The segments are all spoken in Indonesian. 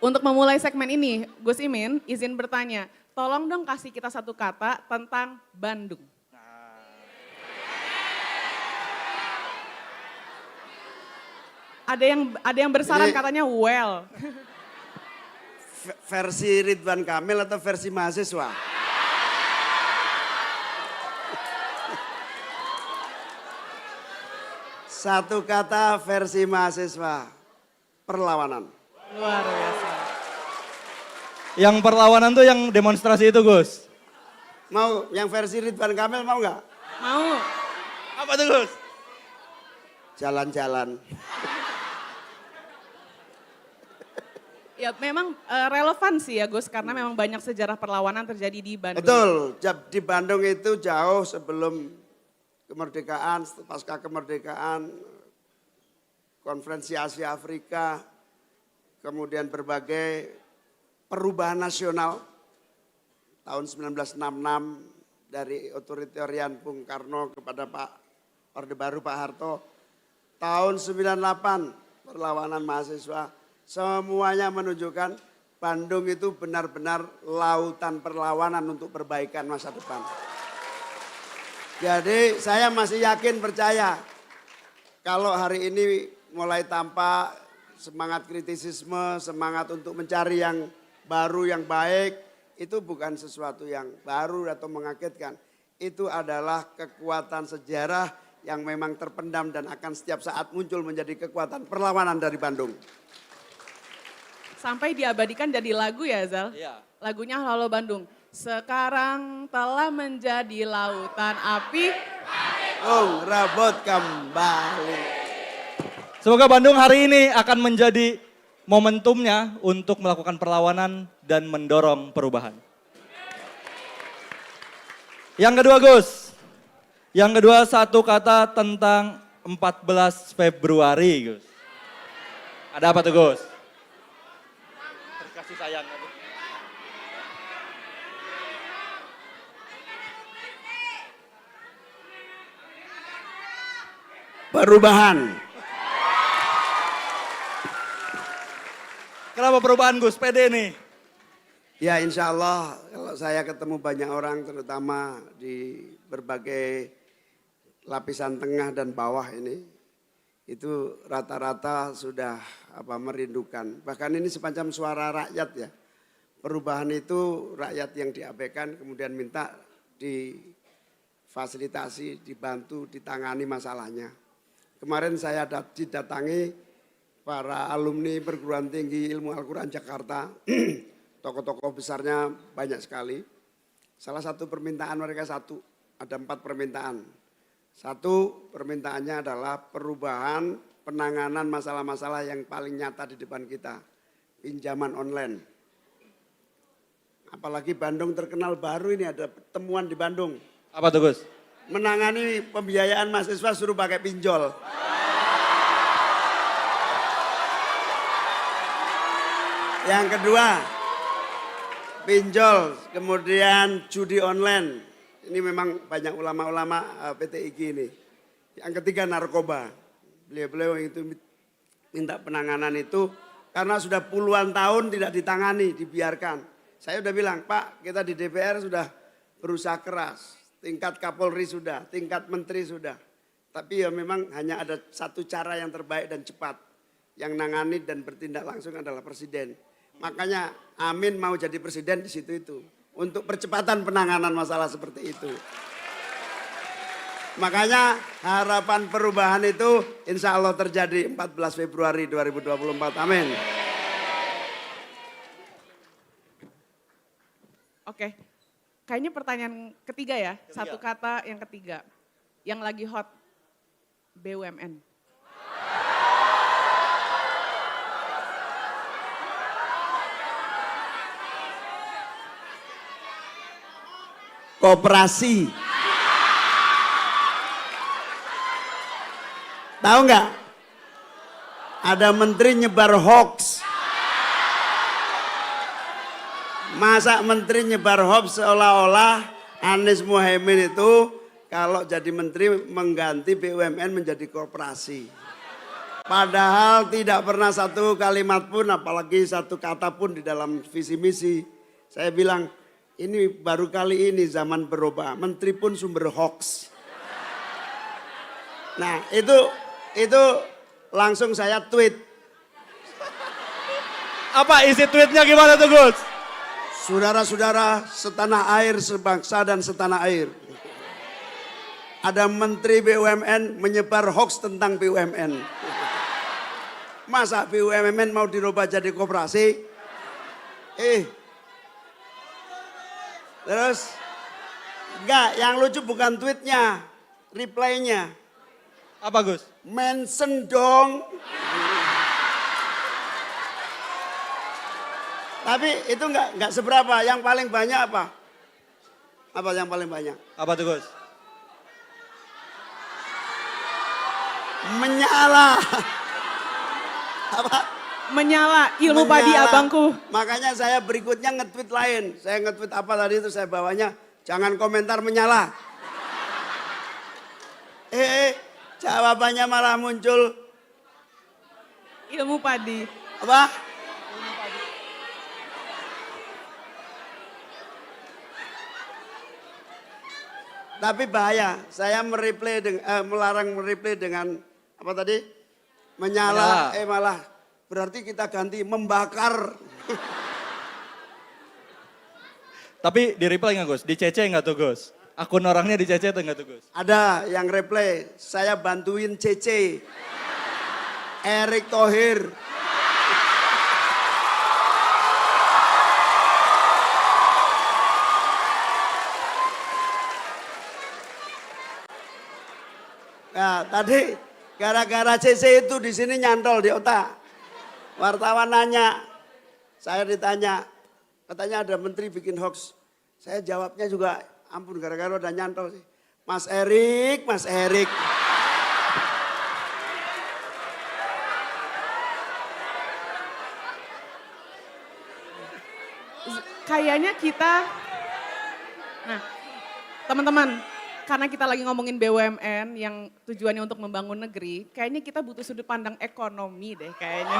Untuk memulai segmen ini, Gus Imin izin bertanya, tolong dong kasih kita satu kata tentang Bandung. Ada yang bersaran Ini- katanya well. Versi Ridwan Kamil atau versi mahasiswa? Satu kata versi mahasiswa, perlawanan. Luar biasa. Yang perlawanan tuh yang demonstrasi itu Gus. Mau yang versi Ridwan Kamil mau nggak? Mau. Apa tuh Gus? Jalan-jalan. Ya memang relevan sih ya Gus, karena memang banyak sejarah perlawanan terjadi di Bandung. Betul, di Bandung itu jauh sebelum kemerdekaan, pasca kemerdekaan, konferensi Asia Afrika, kemudian berbagai perubahan nasional tahun 1966 dari otoritarian Bung Karno kepada Pak Orde Baru Pak Harto, tahun 98 perlawanan mahasiswa, semuanya menunjukkan Bandung itu benar-benar lautan perlawanan untuk perbaikan masa depan. Jadi saya masih yakin percaya kalau hari ini mulai tampak semangat kritisisme, semangat untuk mencari yang baru, yang baik, itu bukan sesuatu yang baru atau mengagetkan. Itu adalah kekuatan sejarah yang memang terpendam dan akan setiap saat muncul menjadi kekuatan perlawanan dari Bandung. Sampai diabadikan jadi lagu ya Zal? Iya. Lagunya Halo Bandung. Sekarang telah menjadi lautan api. Rabot kembali. Semoga Bandung hari ini akan menjadi momentumnya untuk melakukan perlawanan dan mendorong perubahan. Yang kedua Gus, yang kedua satu kata tentang 14 Februari Gus. Ada apa tuh Gus? Kasih sayang. Perubahan. Kenapa perubahan Gus? Pede nih. Ya insya Allah kalau saya ketemu banyak orang terutama di berbagai lapisan tengah dan bawah ini. Itu rata-rata sudah merindukan. Bahkan ini semacam suara rakyat ya. Perubahan itu rakyat yang diabaikan kemudian minta difasilitasi, dibantu, ditangani masalahnya. Kemarin saya didatangi para alumni perguruan tinggi ilmu Al-Quran Jakarta. Tokoh-tokoh besarnya banyak sekali. Salah satu permintaan mereka ada 4 permintaan. Satu permintaannya adalah perubahan penanganan masalah-masalah yang paling nyata di depan kita. Pinjaman online. Apalagi Bandung terkenal baru ini ada temuan di Bandung. Apa tuh Gus? Menangani pembiayaan mahasiswa suruh pakai pinjol. Yang kedua, pinjol, kemudian judi online. Ini memang banyak ulama-ulama PTIG ini. Yang ketiga narkoba. Beliau-beliau itu minta penanganan itu karena sudah puluhan tahun tidak ditangani, dibiarkan. Saya sudah bilang, Pak kita di DPR sudah berusaha keras. Tingkat Kapolri sudah, tingkat Menteri sudah. Tapi ya memang hanya ada satu cara yang terbaik dan cepat. Yang nangani dan bertindak langsung adalah Presiden. Makanya Amin mau jadi Presiden di situ itu. Untuk percepatan penanganan masalah seperti itu. Makanya harapan perubahan itu insya Allah terjadi 14 Februari 2024. Amin. Oke, kayaknya pertanyaan ketiga ya, satu kata yang ketiga. Yang lagi hot, BUMN. Koperasi. Tahu nggak? Ada menteri nyebar hoax. Masa menteri nyebar hoax seolah-olah Anies Muhaimin itu kalau jadi menteri mengganti BUMN menjadi koperasi. Padahal tidak pernah satu kalimat pun, apalagi satu kata pun di dalam visi misi. Saya bilang, ini baru kali ini zaman berubah. Menteri pun sumber hoax. Nah itu langsung saya tweet. Apa isi tweetnya gimana tuh Gus? Saudara-saudara setanah air, sebangsa dan setanah air. Ada Menteri BUMN menyebar hoax tentang BUMN. Masa BUMN mau dirubah jadi koperasi? Terus, enggak, yang lucu bukan tweetnya, reply-nya. Apa Gus? Mention dong. Tapi itu enggak seberapa, yang paling banyak apa? Apa yang paling banyak? Apa tuh Gus? Menyala. Apa? Menyala ilmu padi Menyala. abangku. Makanya saya berikutnya nge-tweet lain. Saya nge-tweet apa tadi itu saya bawanya, jangan komentar menyala. Jawabannya malah muncul Ilmu padi. apa? Tapi bahaya, saya melarang mereplay dengan apa tadi? Menyala, malah berarti kita ganti membakar. Tapi di reply nggak Gus? Di CC nggak tuh Gus? Akun orangnya di CC tuh nggak tuh Gus? Ada yang reply, saya bantuin CC. Erick Thohir. Nah, tadi gara-gara CC itu di sini nyantol di otak. Wartawan nanya, saya ditanya, katanya ada menteri bikin hoax. Saya jawabnya juga, ampun gara-gara udah nyantol sih. Mas Erik, Mas Erik. Kayaknya kita, nah teman-teman, karena kita lagi ngomongin BUMN yang tujuannya untuk membangun negeri, kayaknya kita butuh sudut pandang ekonomi deh kayaknya.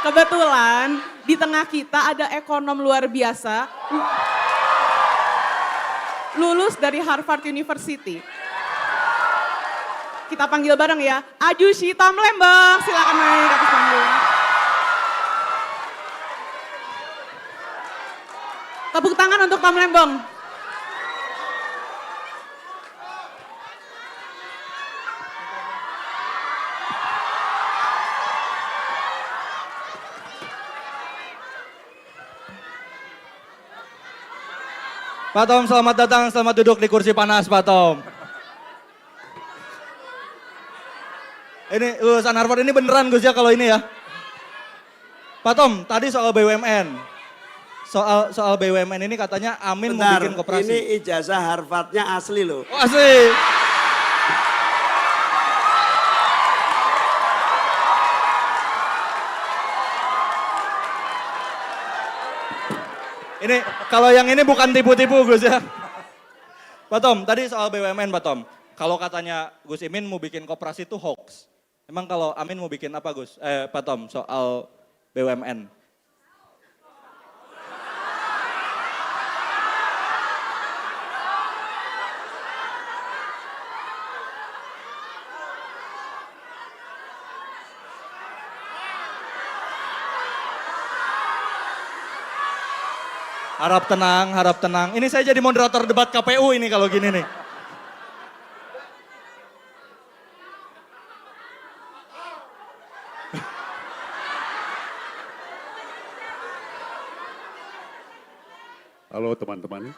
Kebetulan di tengah kita ada ekonom luar biasa, lulus dari Harvard University. Kita panggil bareng ya, Ajushi Tom Lembong, silakan naik ke atas panggung. Tepuk tangan untuk Tom Lembong. Pak Tom selamat datang, selamat duduk di kursi panas Pak Tom. Ini lulusan Harvard ini beneran Gus ya kalau ini ya. Pak Tom, tadi soal BUMN. Soal BUMN ini katanya Amin mau bikin koperasi. Ini ijazah Harvardnya asli loh. Oh, asli. Ini kalau yang ini bukan tipu-tipu Gus ya. Pak Tom, tadi soal BUMN Pak Tom. Kalau katanya Gus Imin mau bikin koperasi itu hoax. Emang kalau Amin mau bikin apa Gus? Pak Tom soal BUMN. Harap tenang, harap tenang. Ini saya jadi moderator debat KPU ini kalau gini nih. Halo teman-teman.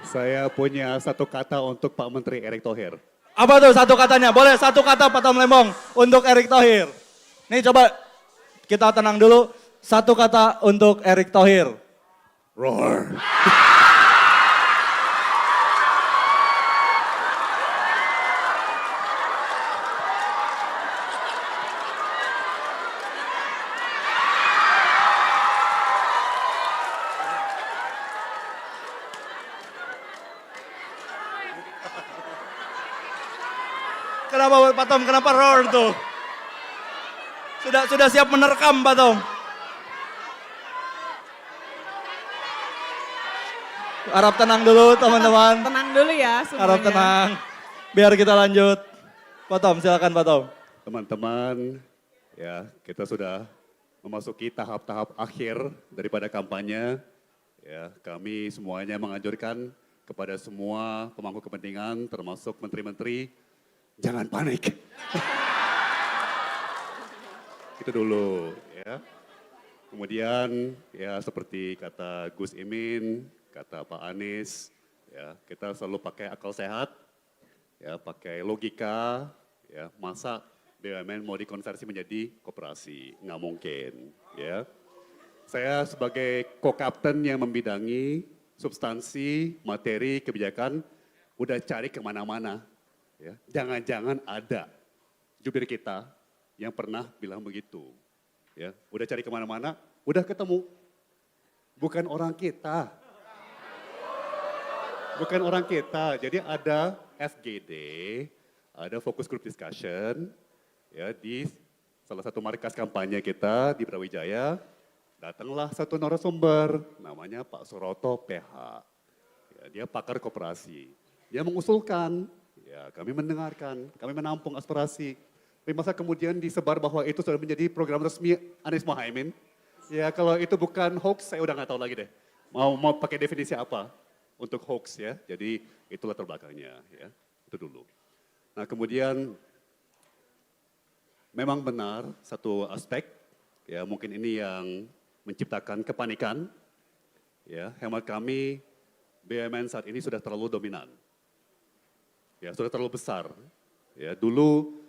Saya punya satu kata untuk Pak Menteri Erick Thohir. Apa tuh satu katanya? Boleh satu kata Pak Tom Lembong untuk Erick Thohir. Nih coba kita tenang dulu. Satu kata untuk Erick Thohir. Roar. Kenapa Pak Tom? Kenapa roar tuh? Sudah siap menerkam Pak Tom? Harap tenang dulu teman-teman. Tenang dulu ya semuanya. Harap tenang. Biar kita lanjut. Pak Tom, silakan Pak Tom. Teman-teman, ya kita sudah memasuki tahap-tahap akhir daripada kampanye. Ya, kami semuanya menganjurkan kepada semua pemangku kepentingan, termasuk menteri-menteri, jangan panik. Itu dulu, ya. Kemudian, ya seperti kata Gus Imin, kata Pak Anies, ya kita selalu pakai akal sehat, ya pakai logika, ya masa BUMN mau dikonversi menjadi koperasi, nggak mungkin, ya. Saya sebagai co-captain yang membidangi substansi, materi, kebijakan, udah cari kemana-mana. Ya. Jangan-jangan ada jubir kita yang pernah bilang begitu. Ya. Udah cari kemana-mana, udah ketemu. Bukan orang kita. Bukan orang kita, jadi ada FGD, ada focus group discussion, ya di salah satu markas kampanye kita di Brawijaya. Datanglah satu narasumber, namanya Pak Suroto PH. Ya, dia pakar koperasi. Dia mengusulkan, ya kami mendengarkan, kami menampung aspirasi. Tapi masa kemudian disebar bahwa itu sudah menjadi program resmi Anies Mohaimin. Ya kalau itu bukan hoax, saya udah nggak tahu lagi deh. Mau pakai definisi apa untuk hoax ya. Jadi itulah terbelakangnya ya. Itu dulu. Nah kemudian memang benar satu aspek, ya mungkin ini yang menciptakan kepanikan, ya hemat kami BUMN saat ini sudah terlalu dominan, ya sudah terlalu besar. Ya dulu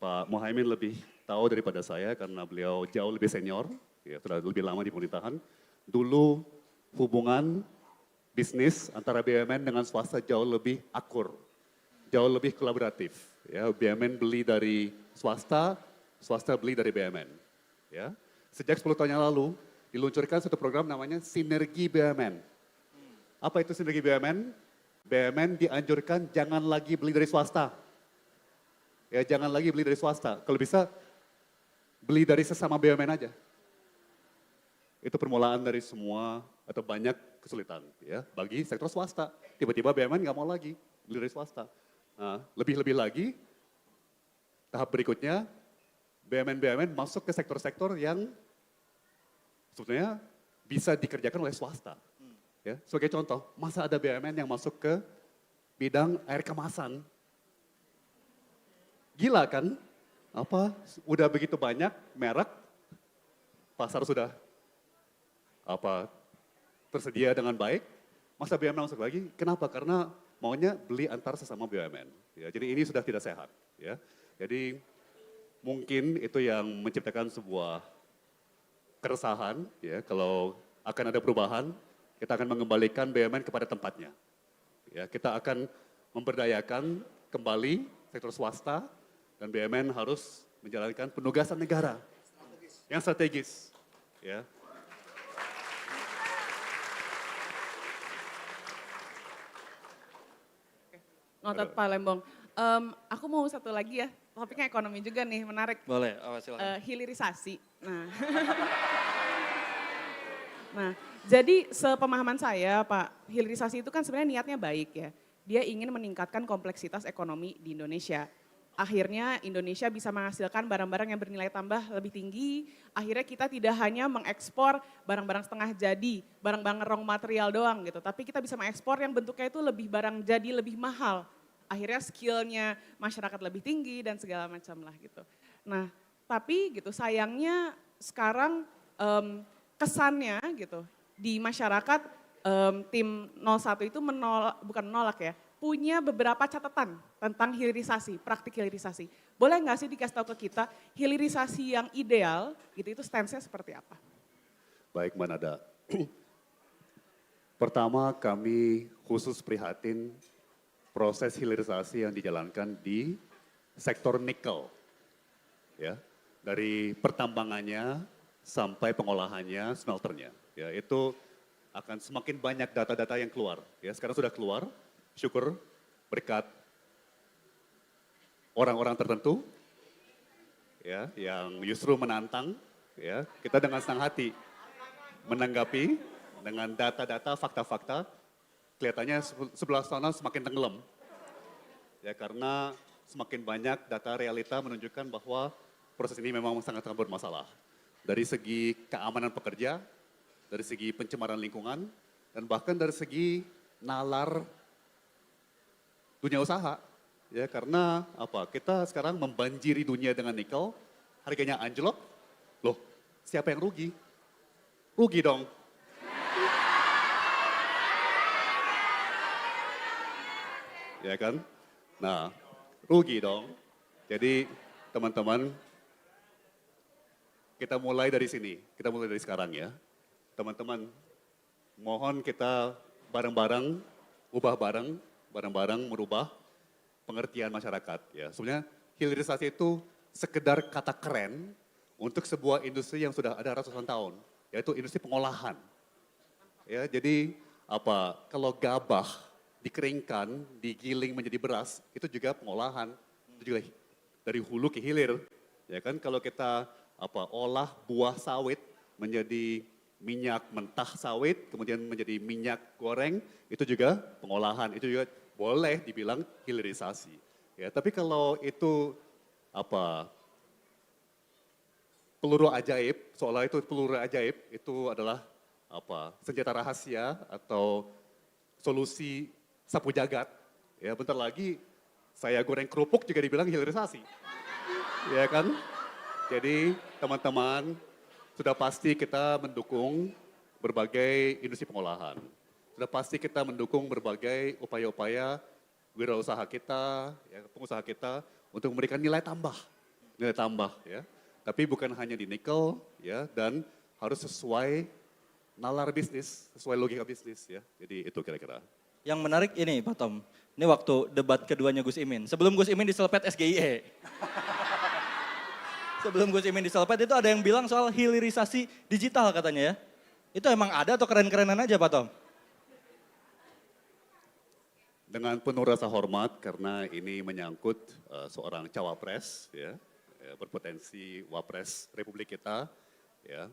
Pak Mohaimin lebih tahu daripada saya karena beliau jauh lebih senior, ya sudah lebih lama di pemerintahan. Dulu hubungan bisnis antara BUMN dengan swasta jauh lebih akur, jauh lebih kolaboratif. Ya BUMN beli dari swasta, swasta beli dari BUMN. Ya, sejak 10 tahun yang lalu diluncurkan satu program namanya Sinergi BUMN. Apa itu Sinergi BUMN? BUMN dianjurkan jangan lagi beli dari swasta. Ya, jangan lagi beli dari swasta. Kalau bisa beli dari sesama BUMN aja. Itu permulaan dari semua atau banyak kesulitan ya bagi sektor swasta. Tiba-tiba BUMN nggak mau lagi beli dari swasta. Nah, lebih-lebih lagi tahap berikutnya BUMN masuk ke sektor-sektor yang sebetulnya bisa dikerjakan oleh swasta. Ya, sebagai contoh, masa ada BUMN yang masuk ke bidang air kemasan? Gila kan? Apa? Udah begitu banyak merek, pasar sudah tersedia dengan baik, masa BUMN masuk lagi? Kenapa? Karena maunya beli antar sesama BUMN. Ya, jadi ini sudah tidak sehat. Ya, jadi mungkin itu yang menciptakan sebuah keresahan, ya kalau akan ada perubahan, kita akan mengembalikan BUMN kepada tempatnya. Ya, kita akan memberdayakan kembali sektor swasta dan BUMN harus menjalankan penugasan negara yang strategis. Ya. Ngotot Pak Lembong. Aku mau satu lagi ya, topiknya ekonomi juga nih, menarik. Boleh, silakan. Hilirisasi. Nah, jadi sepemahaman saya Pak, hilirisasi itu kan sebenarnya niatnya baik ya. Dia ingin meningkatkan kompleksitas ekonomi di Indonesia. Akhirnya Indonesia bisa menghasilkan barang-barang yang bernilai tambah lebih tinggi. Akhirnya kita tidak hanya mengekspor barang-barang setengah jadi, barang-barang raw material doang gitu. Tapi kita bisa mengekspor yang bentuknya itu lebih barang jadi, lebih mahal. Akhirnya skillnya masyarakat lebih tinggi dan segala macam lah gitu. Nah tapi gitu sayangnya sekarang kesannya gitu di masyarakat tim 01 itu menolak, bukan menolak ya, punya beberapa catatan tentang hilirisasi, praktik hilirisasi. Boleh nggak sih dikasih tahu ke kita hilirisasi yang ideal gitu itu stance-nya seperti apa? Baik Mbak Nada. Pertama kami khusus prihatin proses hilirisasi yang dijalankan di sektor nikel. Ya, dari pertambangannya sampai pengolahannya, smelternya. Ya, itu akan semakin banyak data-data yang keluar. Ya, sekarang sudah keluar, syukur berkat orang-orang tertentu ya yang justru menantang ya kita dengan senang hati menanggapi dengan data-data fakta-fakta kelihatannya sebelah sana semakin tenggelam ya karena semakin banyak data realita menunjukkan bahwa proses ini memang sangat-sangat bermasalah dari segi keamanan pekerja, dari segi pencemaran lingkungan dan bahkan dari segi nalar dunia usaha. Ya karena apa? Kita sekarang membanjiri dunia dengan nikel, harganya anjlok. Loh, siapa yang rugi? Rugi dong. Ya kan? Nah, rugi dong. Jadi teman-teman, kita mulai dari sini. Kita mulai dari sekarang ya. Teman-teman, mohon kita bareng-bareng, ubah bareng-bareng merubah pengertian masyarakat ya. Sebenarnya hilirisasi itu sekedar kata keren untuk sebuah industri yang sudah ada ratusan tahun, yaitu industri pengolahan. Ya, jadi apa? Kalau gabah dikeringkan, digiling menjadi beras, itu juga pengolahan. Itu juga dari hulu ke hilir. Ya kan kalau kita olah buah sawit menjadi minyak mentah sawit, kemudian menjadi minyak goreng, itu juga pengolahan, itu juga boleh dibilang hilirisasi. Ya, tapi kalau itu peluru ajaib, seolah itu peluru ajaib, itu adalah senjata rahasia atau solusi sapu jagat. Ya, bentar lagi saya goreng kerupuk juga dibilang hilirisasi. Ya kan? Jadi teman-teman, sudah pasti kita mendukung berbagai industri pengolahan. Sudah pasti kita mendukung berbagai upaya-upaya wirausaha kita, ya, pengusaha kita untuk memberikan nilai tambah ya. Tapi bukan hanya di nikel, ya, dan harus sesuai nalar bisnis, sesuai logika bisnis, ya. Jadi itu kira-kira. Yang menarik ini Pak Tom, ini waktu debat keduanya Gus Imin. Sebelum Gus Imin diselepet SGIE. Sebelum Gus Imin diselepet itu ada yang bilang soal hilirisasi digital katanya ya. Itu emang ada atau keren-kerenan aja Pak Tom? Dengan penuh rasa hormat karena ini menyangkut seorang cawapres ya, berpotensi wapres Republik kita ya.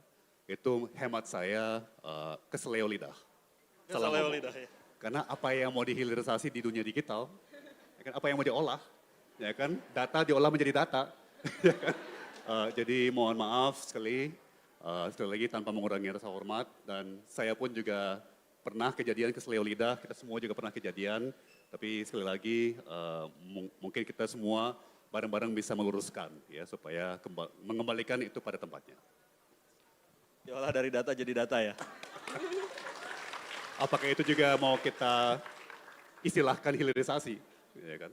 Itu hemat saya keseleo lidah. Keseleo lidah ya. Karena apa yang mau dihilirisasi di dunia digital, ya kan, apa yang mau diolah, ya kan, data diolah menjadi data. Ya kan? Jadi mohon maaf sekali lagi tanpa mengurangi rasa hormat dan saya pun juga pernah kejadian keseleo lidah, kita semua juga pernah kejadian, tapi sekali lagi mungkin kita semua bareng-bareng bisa meluruskan ya supaya mengembalikan itu pada tempatnya. Diolah dari data jadi data ya. Apakah itu juga mau kita istilahkan hilirisasi, ya kan?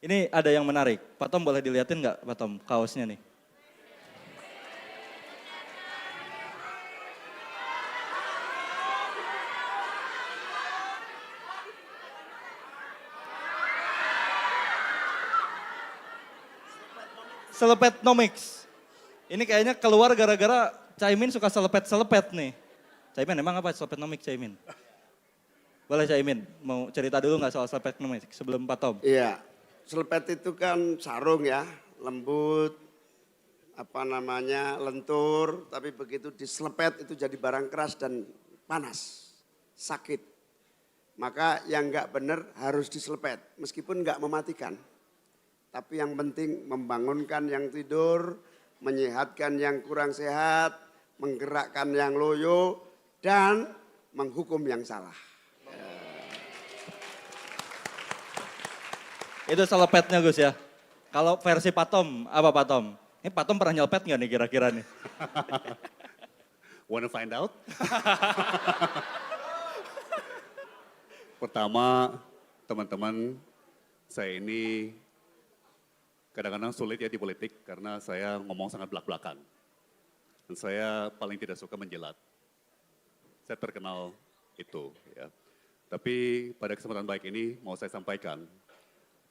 Ini ada yang menarik, Pak Tom boleh dilihatin nggak Pak Tom kaosnya nih? Selepetnomics. Ini kayaknya keluar gara-gara Caimin suka selepet-selepet nih. Caimin emang apa selepetnomics Caimin? Boleh Caimin, mau cerita dulu nggak soal selepetnomics sebelum Pak Tom? Iya, selepet itu kan sarung ya, lembut, lentur, tapi begitu diselepet itu jadi barang keras dan panas, sakit. Maka yang nggak benar harus diselepet, meskipun nggak mematikan. Tapi yang penting membangunkan yang tidur, menyehatkan yang kurang sehat, menggerakkan yang loyo, dan menghukum yang salah. Itu selepetnya Gus ya. Kalau versi Pak Tom, apa Pak Tom? Ini Pak Tom pernah nyelepet nggak nih kira-kira nih? Wanna find out? Pertama, teman-teman, saya ini kadang-kadang sulit ya di politik karena saya ngomong sangat belak-belakan. Dan saya paling tidak suka menjilat. Saya terkenal itu ya. Tapi pada kesempatan baik ini mau saya sampaikan,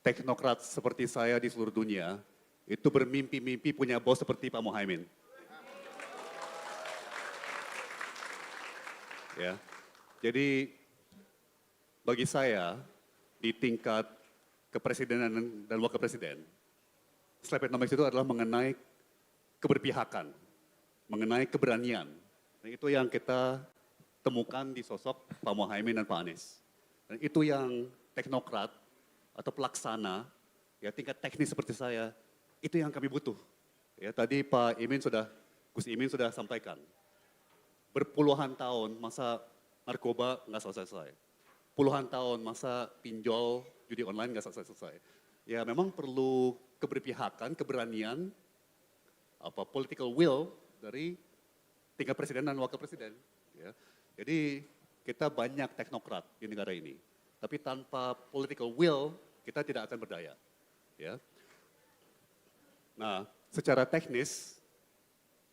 teknokrat seperti saya di seluruh dunia itu bermimpi-mimpi punya bos seperti Pak Muhaimin. Ya. Jadi bagi saya di tingkat kepresidenan dan wakil presiden, Slepenomics itu adalah mengenai keberpihakan, mengenai keberanian. Dan itu yang kita temukan di sosok Pak Muhaimin dan Pak Anies. Dan itu yang teknokrat atau pelaksana, ya tingkat teknis seperti saya, itu yang kami butuh. Ya, tadi Gus Imin sudah sampaikan, berpuluhan tahun masa narkoba nggak selesai-selesai. Puluhan tahun masa pinjol judi online nggak selesai-selesai. Ya memang perlu keberpihakan, keberanian, political will dari tingkat presiden dan wakil presiden. Ya. Jadi kita banyak teknokrat di negara ini, tapi tanpa political will kita tidak akan berdaya. Ya. Nah, secara teknis,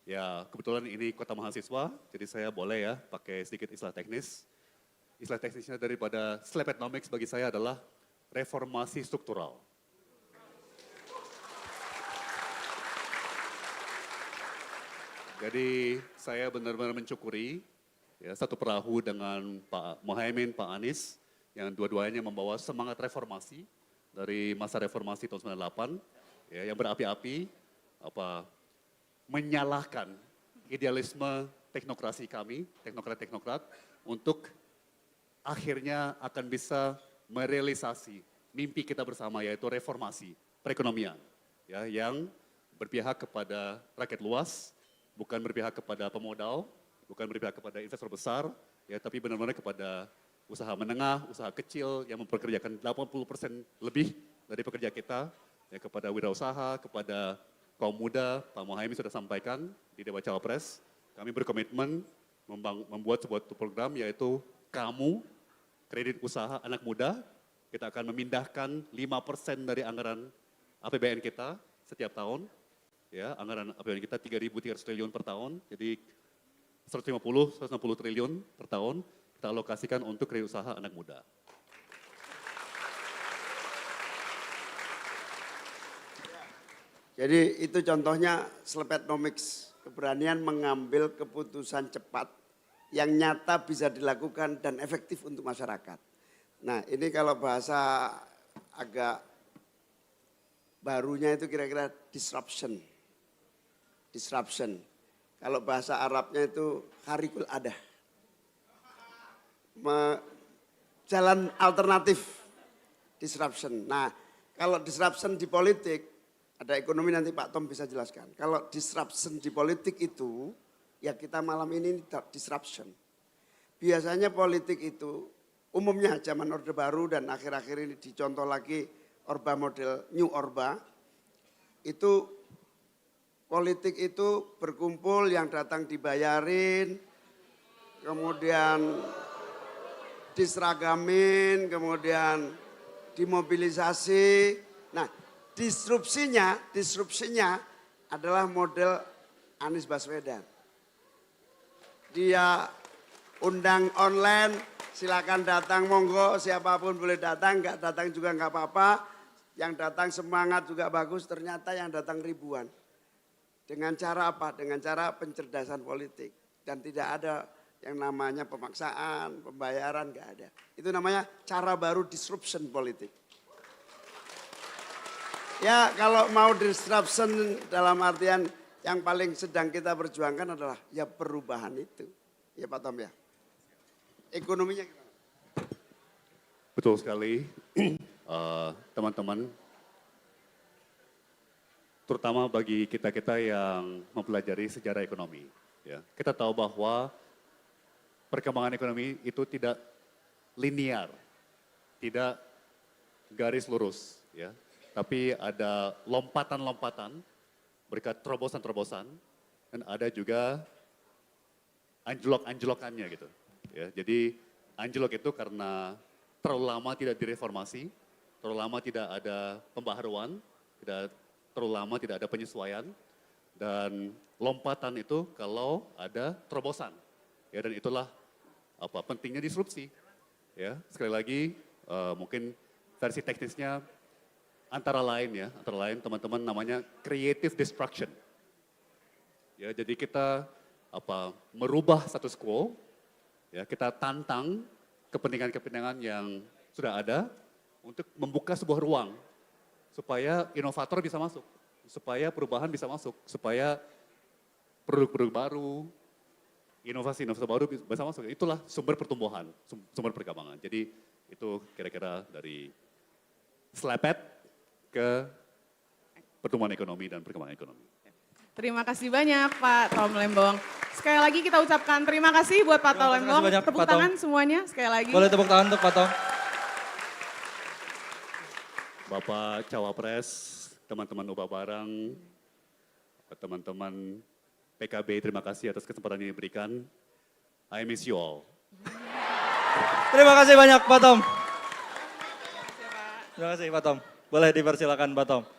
ya kebetulan ini kota mahasiswa, jadi saya boleh ya pakai sedikit istilah teknis. Istilah teknisnya daripada Slepenomics bagi saya adalah reformasi struktural. Jadi saya benar-benar mencukuri ya, satu perahu dengan Pak Muhaimin, Pak Anies, yang dua-duanya membawa semangat reformasi dari masa reformasi tahun 98, ya, yang berapi-api, menyalahkan idealisme teknokrasi kami, teknokrat-teknokrat, untuk akhirnya akan bisa merealisasi mimpi kita bersama, yaitu reformasi perekonomian, ya, yang berpihak kepada rakyat luas, bukan berpihak kepada pemodal, bukan berpihak kepada investor besar, ya, tapi benar-benar kepada usaha menengah, usaha kecil yang mempekerjakan 80% lebih dari pekerja kita, ya, kepada wirausaha, kepada kaum muda. Pak Muhaimin sudah sampaikan di Debat Cawapres, kami berkomitmen membuat sebuah program yaitu kamu, kredit usaha anak muda, kita akan memindahkan 5% dari anggaran APBN kita setiap tahun. Ya, anggaran APBN kita 3.300 triliun per tahun, jadi 150 triliun per tahun kita alokasikan untuk kredit usaha anak muda. Jadi itu contohnya Slepenomics, keberanian mengambil keputusan cepat yang nyata bisa dilakukan dan efektif untuk masyarakat. Nah ini kalau bahasa agak barunya itu kira-kira disruption. Disruption. Kalau bahasa Arabnya itu harikul adah. Jalan alternatif disruption. Nah kalau disruption di politik, ada ekonomi nanti Pak Tom bisa jelaskan. Kalau disruption di politik itu, ya kita malam ini disruption. Biasanya politik itu, umumnya zaman Orde Baru dan akhir-akhir ini dicontoh lagi Orba model New Orba, itu politik itu berkumpul yang datang dibayarin, kemudian diseragamin, kemudian dimobilisasi. Nah, disrupsinya adalah model Anies Baswedan. Dia undang online, silakan datang monggo, siapapun boleh datang, nggak datang juga nggak apa-apa. Yang datang semangat juga bagus, ternyata yang datang ribuan. Dengan cara apa? Dengan cara pencerdasan politik. Dan tidak ada yang namanya pemaksaan, pembayaran, nggak ada. Itu namanya cara baru disruption politik. Ya kalau mau disruption dalam artian yang paling sedang kita perjuangkan adalah ya perubahan itu. Ya Pak Tom ya. Ekonominya gimana? Betul sekali, teman-teman. Terutama bagi kita-kita yang mempelajari sejarah ekonomi. Ya. Kita tahu bahwa perkembangan ekonomi itu tidak linear, tidak garis lurus. Ya. Tapi ada lompatan-lompatan, berkat terobosan-terobosan, dan ada juga anjlok-anjlokannya gitu. Ya. Jadi anjlok itu karena terlalu lama tidak direformasi, terlalu lama tidak ada pembaharuan, terlalu lama tidak ada penyesuaian, dan lompatan itu kalau ada terobosan. Ya, dan itulah pentingnya disrupsi. Ya, sekali lagi mungkin versi teknisnya antara lain teman-teman namanya creative destruction. Ya, jadi kita merubah status quo, ya, kita tantang kepentingan-kepentingan yang sudah ada untuk membuka sebuah ruang supaya inovator bisa masuk. supaya perubahan bisa masuk, supaya produk-produk baru, inovasi-inovasi baru bisa masuk. Itulah sumber pertumbuhan, sumber perkembangan. Jadi itu kira-kira dari Slepet ke pertumbuhan ekonomi dan perkembangan ekonomi. Terima kasih banyak Pak Tom Lembong. Sekali lagi kita ucapkan terima kasih buat Pak Tom Terima kasih Lembong. banyak, Tepuk Pak Tom. tangan semuanya sekali lagi. Boleh tepuk tangan untuk Pak Tom. Bapak Cawapres, teman-teman Ubah Barang, teman-teman PKB, terima kasih atas kesempatan yang diberikan. I miss you all. Terima kasih banyak Pak Tom. Terima kasih Pak Tom. Boleh dipersilakan Pak Tom.